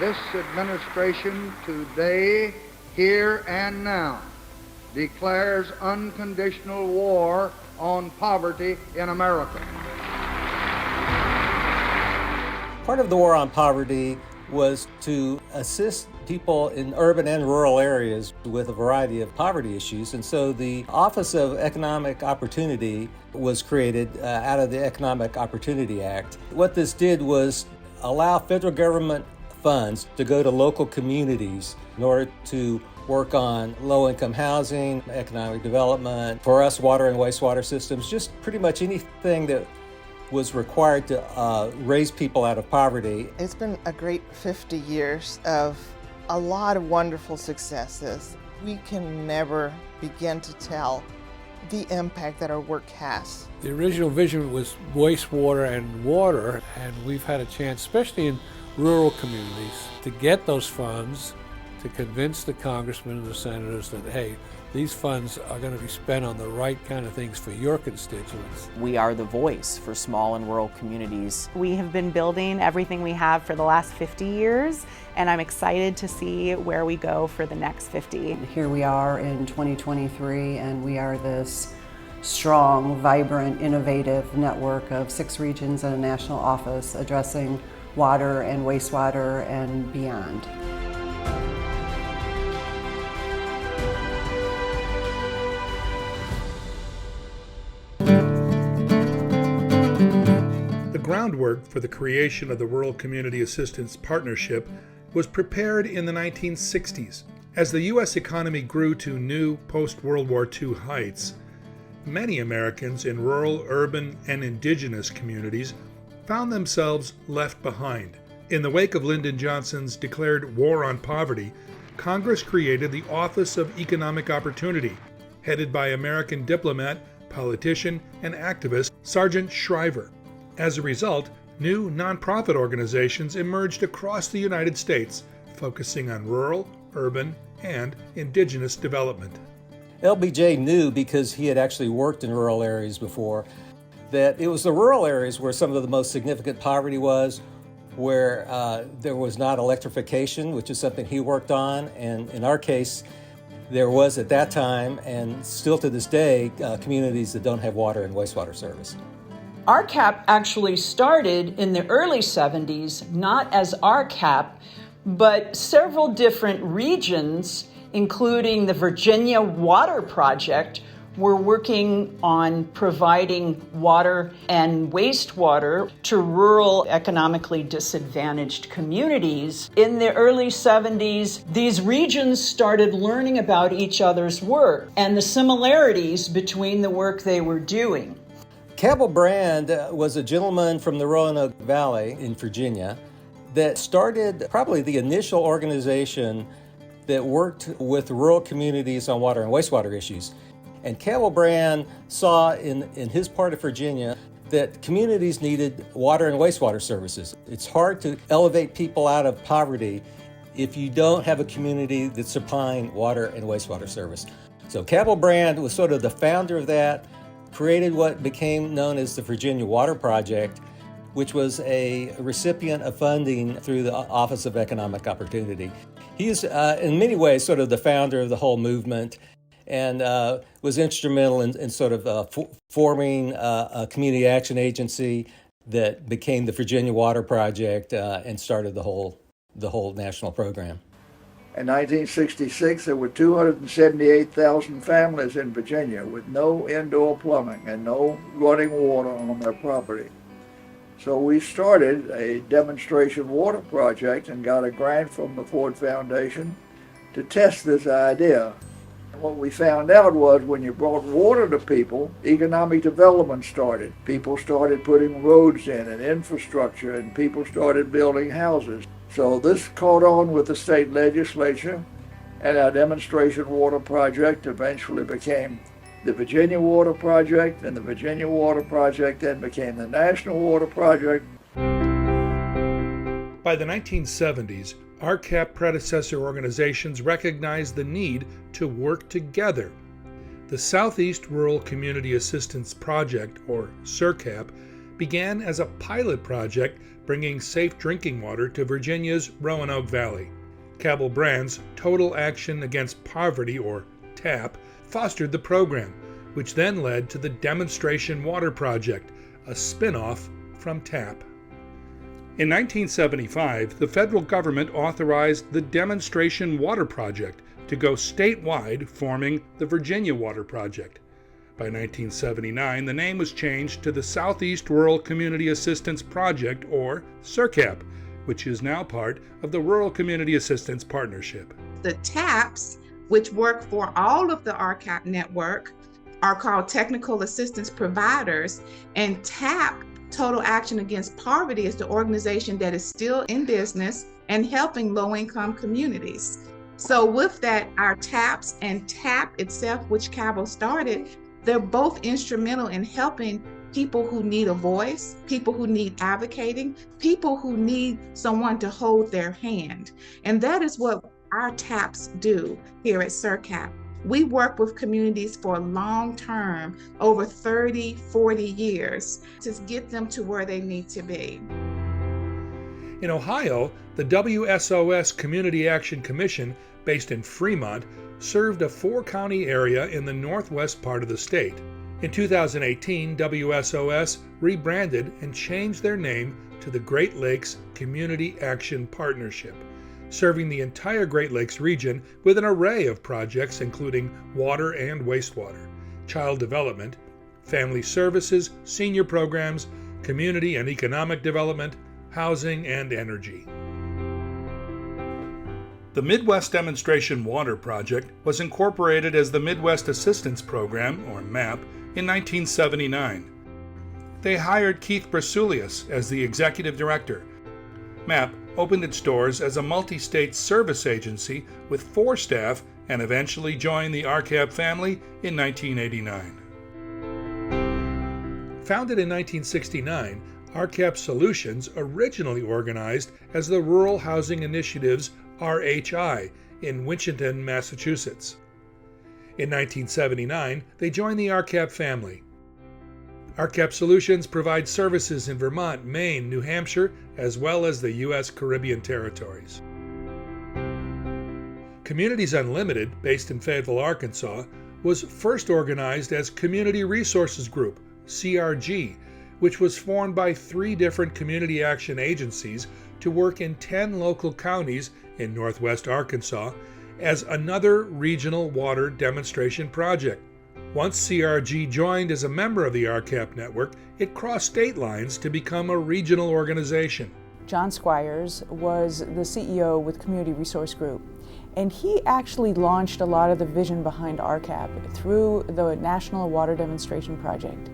This administration today, here and now, declares unconditional war on poverty in America. Part of the war on poverty was to assist people in urban and rural areas with a variety of poverty issues. And so the Office of Economic Opportunity was created out of the Economic Opportunity Act. What this did was allow federal government funds to go to local communities in order to work on low-income housing, economic development, for us, water and wastewater systems, just pretty much anything that was required to raise people out of poverty. It's been a great 50 years of a lot of wonderful successes. We can never begin to tell the impact that our work has. The original vision was wastewater and water, and we've had a chance, especially in rural communities, to get those funds, to convince the congressmen and the senators that, hey, these funds are going to be spent on the right kind of things for your constituents. We are the voice for small and rural communities. We have been building everything we have for the last 50 years, and I'm excited to see where we go for the next 50. Here we are in 2023, and we are this strong, vibrant, innovative network of 6 regions and a national office addressing water and wastewater and beyond. The groundwork for the creation of the Rural Community Assistance Partnership was prepared in the 1960s. As the U.S. economy grew to new post-World War II heights, many Americans in rural, urban, and indigenous communities found themselves left behind. In the wake of Lyndon Johnson's declared war on poverty, Congress created the Office of Economic Opportunity, headed by American diplomat, politician, and activist Sargent Shriver. As a result, new nonprofit organizations emerged across the United States, focusing on rural, urban, and indigenous development. LBJ knew, because he had actually worked in rural areas before, that it was the rural areas where some of the most significant poverty was, where there was not electrification, which is something he worked on, and in our case, there was at that time, and still to this day, communities that don't have water and wastewater service. RCAP actually started in the early 70s, not as RCAP, but several different regions, including the Virginia Water Project, were working on providing water and wastewater to rural, economically disadvantaged communities. In the early 70s, these regions started learning about each other's work and the similarities between the work they were doing. Cabell Brand was a gentleman from the Roanoke Valley in Virginia that started probably the initial organization that worked with rural communities on water and wastewater issues. And Cabell Brand saw in his part of Virginia that communities needed water and wastewater services. It's hard to elevate people out of poverty if you don't have a community that's supplying water and wastewater service. So Cabell Brand was sort of the founder of that, created what became known as the Virginia Water Project, which was a recipient of funding through the Office of Economic Opportunity. He's in many ways sort of the founder of the whole movement, and was instrumental in sort of forming a community action agency that became the Virginia Water Project and started the whole national program. In 1966, there were 278,000 families in Virginia with no indoor plumbing and no running water on their property. So we started a demonstration water project and got a grant from the Ford Foundation to test this idea. What we found out was when you brought water to people, economic development started. People started putting roads in and infrastructure, and people started building houses. So this caught on with the state legislature, and our demonstration water project eventually became the Virginia Water Project, and the Virginia Water Project then became the National Water Project. By the 1970s, RCAP predecessor organizations recognized the need to work together. The Southeast Rural Community Assistance Project, or RCAP, began as a pilot project bringing safe drinking water to Virginia's Roanoke Valley. Cabell Brand's Total Action Against Poverty, or TAP, fostered the program, which then led to the Demonstration Water Project, a spin-off from TAP. In 1975, the federal government authorized the Demonstration Water Project to go statewide, forming the Virginia Water Project. By 1979, the name was changed to the Southeast Rural Community Assistance Project, or RCAP, which is now part of the Rural Community Assistance Partnership. The TAPs, which work for all of the RCAP network, are called Technical Assistance Providers, and TAP, Total Action Against Poverty, is the organization that is still in business and helping low-income communities. So with that, our TAPs and TAP itself, which Cabell started, they're both instrumental in helping people who need a voice, people who need advocating, people who need someone to hold their hand. And that is what our TAPs do here at RCAP. We work with communities for long term, over 30, 40 years, to get them to where they need to be. In Ohio, the WSOS Community Action Commission, based in Fremont, served a 4-county area in the northwest part of the state. In 2018, WSOS rebranded and changed their name to the Great Lakes Community Action Partnership, serving the entire Great Lakes region with an array of projects including water and wastewater, child development, family services, senior programs, community and economic development, housing, and energy. The Midwest Demonstration Water Project was incorporated as the Midwest Assistance Program, or MAP, in 1979. They hired Keith Brasulius as the executive director. MAP opened its doors as a multi-state service agency with 4 staff and eventually joined the RCAP family in 1989. Founded in 1969, RCAP Solutions originally organized as the Rural Housing Initiative's RHI in Winchendon, Massachusetts. In 1979, they joined the RCAP family. RCAP Solutions provides services in Vermont, Maine, New Hampshire, as well as the U.S. Caribbean territories. Communities Unlimited, based in Fayetteville, Arkansas, was first organized as Community Resources Group, CRG, which was formed by 3 different community action agencies to work in 10 local counties in northwest Arkansas as another regional water demonstration project. Once CRG joined as a member of the RCAP network, it crossed state lines to become a regional organization. John Squires was the CEO with Community Resource Group, and he actually launched a lot of the vision behind RCAP through the National Water Demonstration Project.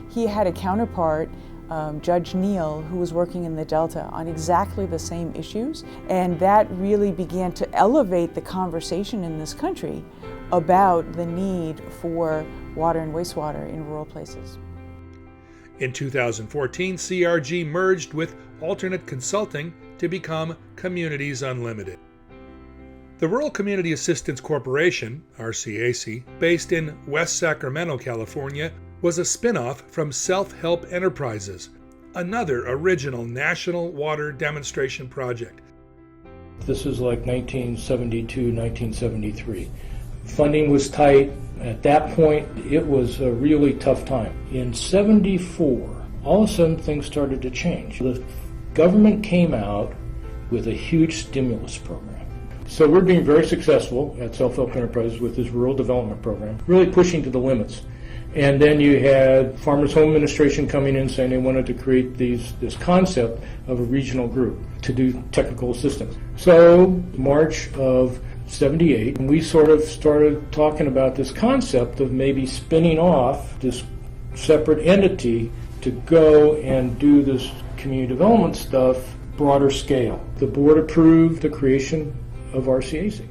He had a counterpart, Judge Neal, who was working in the Delta on exactly the same issues, and that really began to elevate the conversation in this country about the need for water and wastewater in rural places. In 2014, CRG merged with Alternate Consulting to become Communities Unlimited. The Rural Community Assistance Corporation, RCAC, based in West Sacramento, California, was a spin-off from Self-Help Enterprises, another original national water demonstration project. This is like 1972, 1973. Funding was tight. At that point, it was a really tough time. In 74, all of a sudden things started to change. The government came out with a huge stimulus program. So we're being very successful at Self-Help Enterprises with this rural development program, really pushing to the limits. And then you had Farmers Home Administration coming in saying they wanted to create this concept of a regional group to do technical assistance. So March of 78, we sort of started talking about this concept of maybe spinning off this separate entity to go and do this community development stuff broader scale. The board approved the creation of RCAC.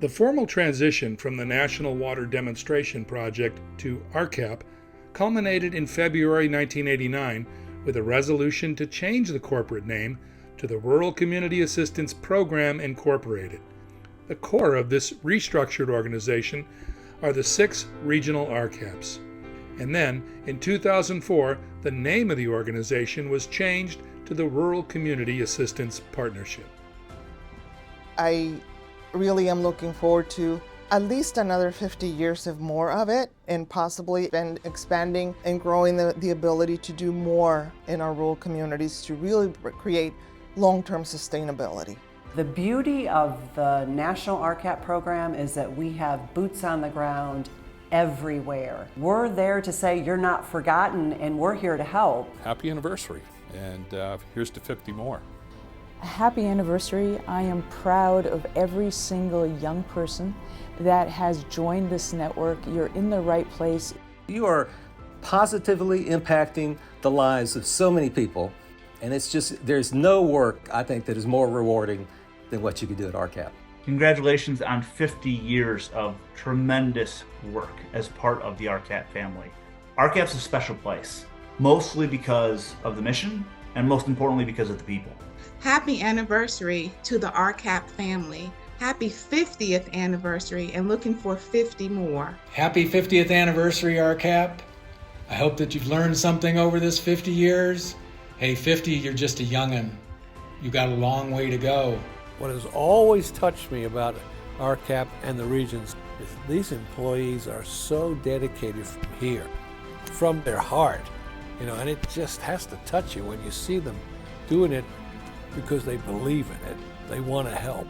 The formal transition from the National Water Demonstration Project to RCAP culminated in February 1989 with a resolution to change the corporate name to the Rural Community Assistance Program Incorporated. The core of this restructured organization are the 6 regional RCAPs. And then, in 2004, the name of the organization was changed to the Rural Community Assistance Partnership. I really am looking forward to at least another 50 years of more of it, and possibly expanding and growing the ability to do more in our rural communities to really create long-term sustainability. The beauty of the National RCAP program is that we have boots on the ground everywhere. We're there to say you're not forgotten, and we're here to help. Happy anniversary, and here's to 50 more. Happy anniversary. I am proud of every single young person that has joined this network. You're in the right place. You are positively impacting the lives of so many people, and it's just, there's no work, I think, that is more rewarding than what you can do at RCAP. Congratulations on 50 years of tremendous work as part of the RCAP family. RCAP's a special place, mostly because of the mission, and most importantly because of the people. Happy anniversary to the RCAP family. Happy 50th anniversary, and looking for 50 more. Happy 50th anniversary, RCAP. I hope that you've learned something over this 50 years. Hey, 50, you're just a young'un. You got a long way to go. What has always touched me about RCAP and the regions is these employees are so dedicated from here, from their heart, and it just has to touch you when you see them doing it because they believe in it. They want to help.